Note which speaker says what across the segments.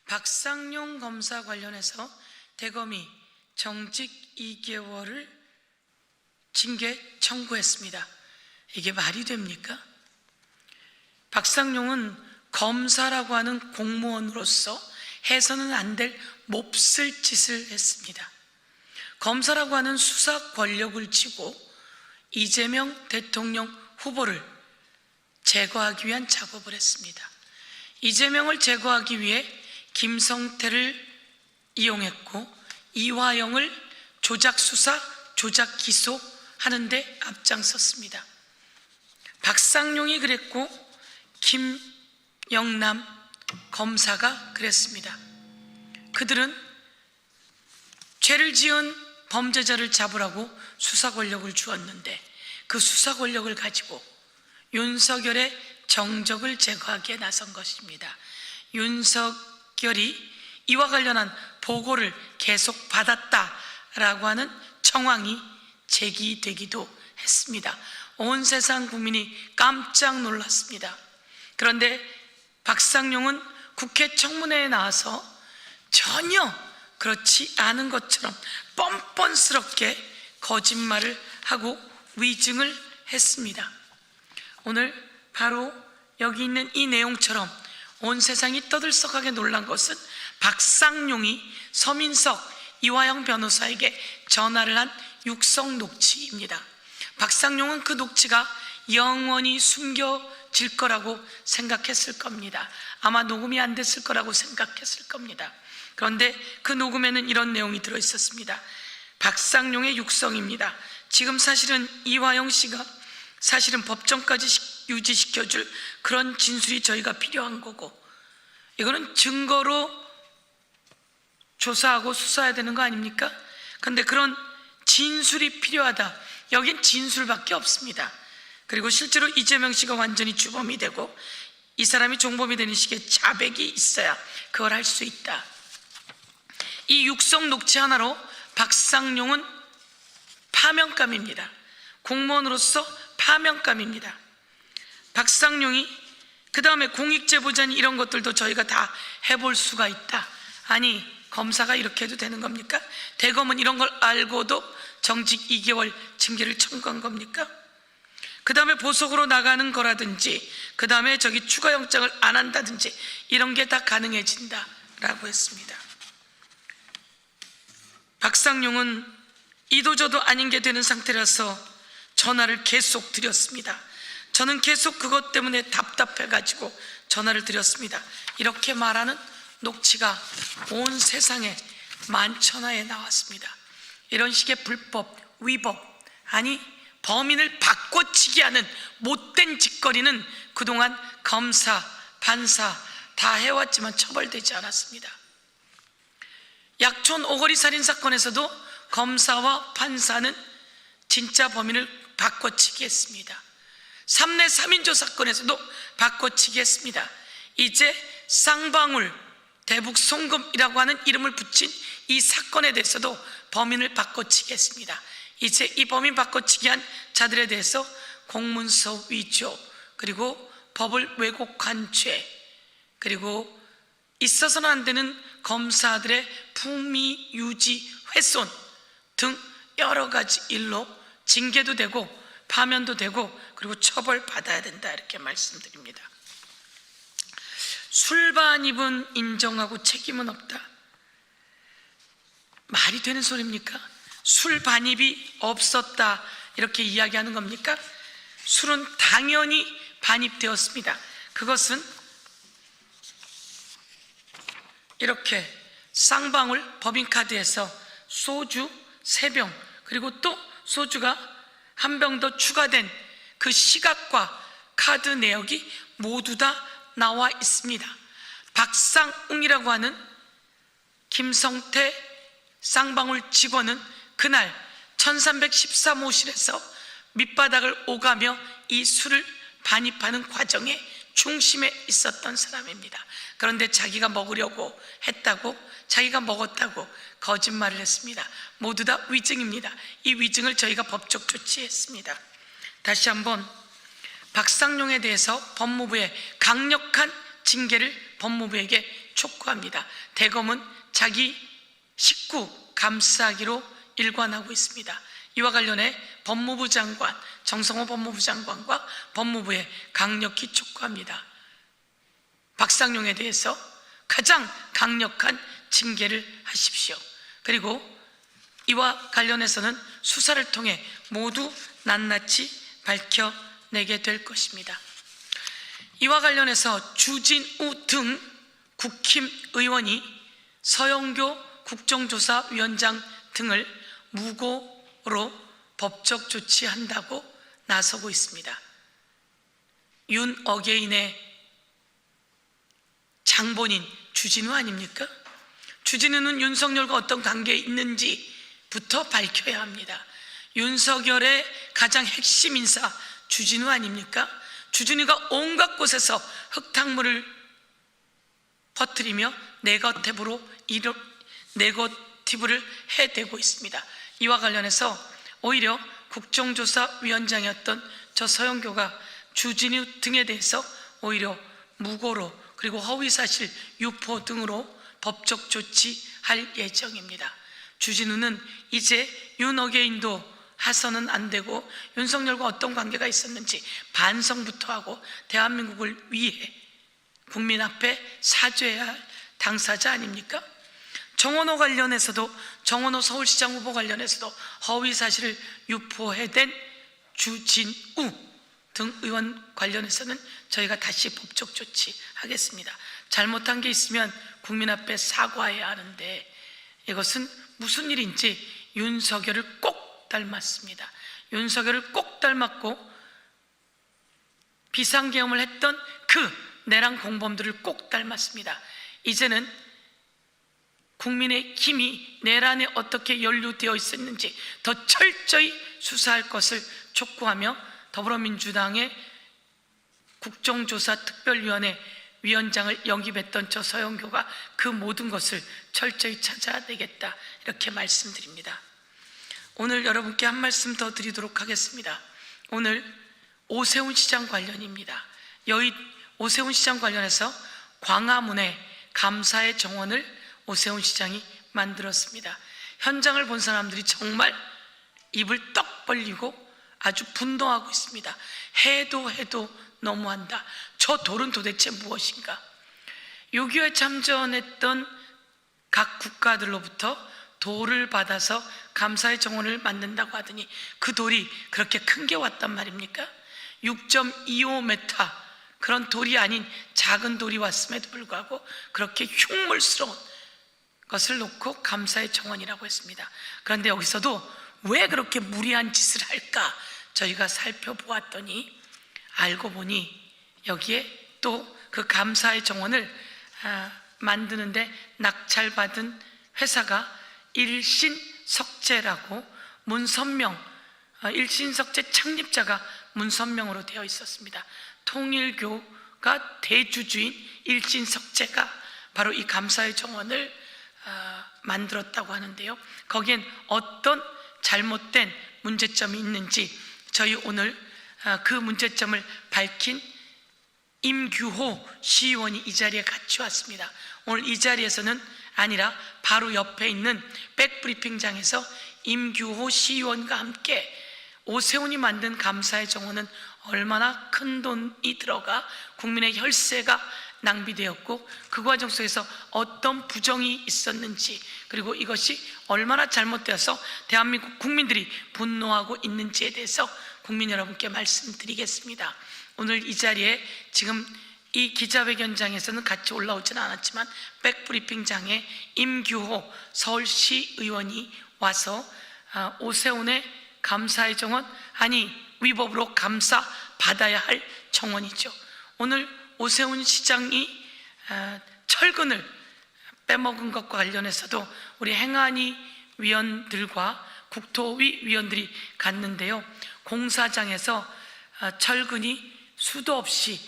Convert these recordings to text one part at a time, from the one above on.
Speaker 1: 박상용 검사 관련해서 대검이 정직 2개월을 징계 청구했습니다. 이게 말이 됩니까? 박상용은 검사라고 하는 공무원으로서 해서는 안 될 몹쓸 짓을 했습니다. 검사라고 하는 수사 권력을 쥐고 이재명 대통령 후보를 제거하기 위한 작업을 했습니다. 이재명을 제거하기 위해 김성태를 이용했고 이화영을 조작 수사, 조작 기소하는 데 앞장섰습니다. 박상용이 그랬고 김영남 검사가 그랬습니다. 그들은 죄를 지은 범죄자를 잡으라고 수사 권력을 주었는데 그 수사 권력을 가지고 윤석열의 정적을 제거하기에 나선 것입니다. 윤석열이 이와 관련한 보고를 계속 받았다라고 하는 정황이 제기되기도 했습니다. 온 세상 국민이 깜짝 놀랐습니다. 그런데 박상용은 국회 청문회에 나와서 전혀 그렇지 않은 것처럼 뻔뻔스럽게 거짓말을 하고 위증을 했습니다. 오늘 바로 여기 있는 이 내용처럼 온 세상이 떠들썩하게 놀란 것은 박상용이 서민석 이화영 변호사에게 전화를 한 육성 녹취입니다. 박상용은 그 녹취가 영원히 숨겨질 거라고 생각했을 겁니다. 아마 녹음이 안 됐을 거라고 생각했을 겁니다. 그런데 그 녹음에는 이런 내용이 들어있었습니다. 박상용의 육성입니다. 지금 사실은 이화영 씨가 사실은 법정까지 유지시켜줄 그런 진술이 저희가 필요한 거고, 이거는 증거로 조사하고 수사해야 되는 거 아닙니까? 그런데 그런 진술이 필요하다. 여긴 진술밖에 없습니다. 그리고 실제로 이재명 씨가 완전히 주범이 되고 이 사람이 종범이 되는 식의 자백이 있어야 그걸 할 수 있다. 이 육성 녹취 하나로 박상용은 파면감입니다. 공무원으로서 파면감입니다. 박상용이 그 다음에 공익제보자니 이런 것들도 저희가 다 해볼 수가 있다. 아니, 검사가 이렇게 해도 되는 겁니까? 대검은 이런 걸 알고도 정직 2개월 징계를 청구한 겁니까? 그 다음에 보석으로 나가는 거라든지 그 다음에 저기 추가 영장을 안 한다든지 이런 게 다 가능해진다라고 했습니다. 박상용은 이도저도 아닌 게 되는 상태라서 전화를 계속 드렸습니다. 저는 계속 그것 때문에 답답해가지고 전화를 드렸습니다. 이렇게 말하는 녹취가 온 세상에 만천하에 나왔습니다. 이런 식의 불법, 위법, 아니 범인을 바꿔치기 하는 못된 짓거리는 그동안 검사, 판사 다 해왔지만 처벌되지 않았습니다. 약촌 오거리 살인 사건에서도 검사와 판사는 진짜 범인을 바꿔치기 했습니다. 3내 3인조 사건에서도 바꿔치기 했습니다. 이제 쌍방울 대북 송금이라고 하는 이름을 붙인 이 사건에 대해서도 범인을 바꿔치기 했습니다. 이제 이 범인 바꿔치기 한 자들에 대해서 공문서 위조, 그리고 법을 왜곡한 죄, 그리고 있어서는 안 되는 검사들의 품위 유지 훼손 등 여러 가지 일로 징계도 되고 파면도 되고 그리고 처벌받아야 된다, 이렇게 말씀드립니다. 술반입은 인정하고 책임은 없다. 말이 되는 소리입니까? 술반입이 없었다 이렇게 이야기하는 겁니까? 술은 당연히 반입되었습니다. 그것은 이렇게 쌍방울 법인카드에서 소주 3병 그리고 또 소주가 한 병 더 추가된 그 시각과 카드 내역이 모두 다 나와 있습니다. 박상웅이라고 하는 김성태 쌍방울 직원은 그날 1313호실에서 밑바닥을 오가며 이 술을 반입하는 과정에 중심에 있었던 사람입니다. 그런데 자기가 먹으려고 했다고, 자기가 먹었다고 거짓말을 했습니다. 모두 다 위증입니다. 이 위증을 저희가 법적 조치했습니다. 다시 한번 박상용에 대해서 법무부의 강력한 징계를 법무부에게 촉구합니다. 대검은 자기 식구 감싸기로 일관하고 있습니다. 이와 관련해 법무부 장관, 정성호 법무부 장관과 법무부에 강력히 촉구합니다. 박상용에 대해서 가장 강력한 징계를 하십시오. 그리고 이와 관련해서는 수사를 통해 모두 낱낱이 밝혀내게 될 것입니다. 이와 관련해서 주진우 등 국힘 의원이 서영교 국정조사위원장 등을 무고로 법적 조치한다고 나서고 있습니다. 윤어게인의 장본인 주진우 아닙니까? 주진우는 윤석열과 어떤 관계에 있는지부터 밝혀야 합니다. 윤석열의 가장 핵심 인사 주진우 아닙니까? 주진우가 온갖 곳에서 흙탕물을 퍼뜨리며 네거티브를 해대고 있습니다. 이와 관련해서 오히려 국정조사위원장이었던 저 서영교가 주진우 등에 대해서 오히려 무고로 그리고 허위사실 유포 등으로 법적 조치할 예정입니다. 주진우는 이제 윤어게인도 하서는 안 되고 윤석열과 어떤 관계가 있었는지 반성부터 하고 대한민국을 위해 국민 앞에 사죄해야 할 당사자 아닙니까? 정원호 관련해서도, 정원호 서울시장 후보 관련해서도 허위사실을 유포해댄 주진우 등 의원 관련해서는 저희가 다시 법적 조치하겠습니다. 잘못한 게 있으면 국민 앞에 사과해야 하는데 이것은 무슨 일인지 윤석열을 꼭 닮았습니다. 윤석열을 꼭 닮았고 비상계엄을 했던 그 내란 공범들을 꼭 닮았습니다. 이제는 국민의 힘이 내란에 어떻게 연루되어 있었는지 더 철저히 수사할 것을 촉구하며 더불어민주당의 국정조사특별위원회 위원장을 영입했던 저 서영교가 그 모든 것을 철저히 찾아내겠다 이렇게 말씀드립니다. 오늘 여러분께 한 말씀 더 드리도록 하겠습니다. 오늘 오세훈 시장 관련입니다. 오세훈 시장 관련해서 광화문에 감사의 정원을 오세훈 시장이 만들었습니다. 현장을 본 사람들이 정말 입을 떡 벌리고 아주 분노하고 있습니다. 해도 너무한다. 저 돌은 도대체 무엇인가? 6.25에 참전했던 각 국가들로부터 돌을 받아서 감사의 정원을 만든다고 하더니 그 돌이 그렇게 큰 게 왔단 말입니까? 6.25m 그런 돌이 아닌 작은 돌이 왔음에도 불구하고 그렇게 흉물스러운 것을 놓고 감사의 정원이라고 했습니다. 그런데 여기서도 왜 그렇게 무리한 짓을 할까? 저희가 살펴보았더니 알고 보니 여기에 또 그 감사의 정원을 만드는데 낙찰받은 회사가 일신석재라고 문선명, 일신석재 창립자가 문선명으로 되어 있었습니다. 통일교가 대주주인 일신석재가 바로 이 감사의 정원을 만들었다고 하는데요. 거기엔 어떤 잘못된 문제점이 있는지 저희 오늘 그 문제점을 밝힌 임규호 시의원이 이 자리에 같이 왔습니다. 오늘 이 자리에서는 아니라 바로 옆에 있는 백브리핑장에서 임규호 시의원과 함께 오세훈이 만든 감사의 정원은 얼마나 큰 돈이 들어가 국민의 혈세가 낭비되었고 그 과정 속에서 어떤 부정이 있었는지 그리고 이것이 얼마나 잘못되어서 대한민국 국민들이 분노하고 있는지에 대해서 국민 여러분께 말씀드리겠습니다. 오늘 이 자리에 지금 이 기자회견장에서는 같이 올라오지는 않았지만 백브리핑장에 임규호 서울시 의원이 와서 오세훈의 감사의 정원, 아니 위법으로 감사 받아야 할 정원이죠. 오늘 오세훈 시장이 철근을 빼먹은 것과 관련해서도 우리 행안위 위원들과 국토위 위원들이 갔는데요. 공사장에서 철근이 수도 없이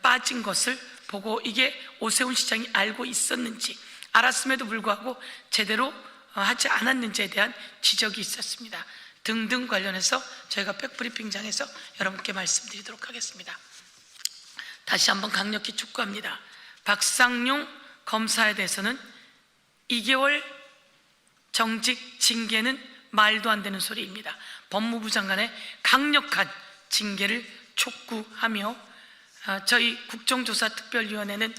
Speaker 1: 빠진 것을 보고 이게 오세훈 시장이 알고 있었는지 알았음에도 불구하고 제대로 하지 않았는지에 대한 지적이 있었습니다. 등등 관련해서 저희가 백브리핑장에서 여러분께 말씀드리도록 하겠습니다. 다시 한번 강력히 촉구합니다. 박상용 검사에 대해서는 2개월 정직 징계는 말도 안 되는 소리입니다. 법무부 장관의 강력한 징계를 촉구하며 저희 국정조사특별위원회는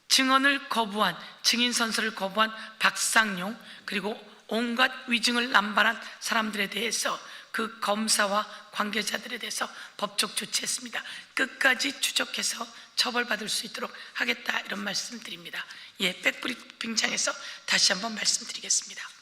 Speaker 1: 증언을 거부한, 증인 선서를 거부한 박상용, 그리고 온갖 위증을 남발한 사람들에 대해서 그 검사와 관계자들에 대해서 법적 조치했습니다. 끝까지 추적해서 처벌받을 수 있도록 하겠다, 이런 말씀드립니다. 백브리핑장에서 다시 한번 말씀드리겠습니다.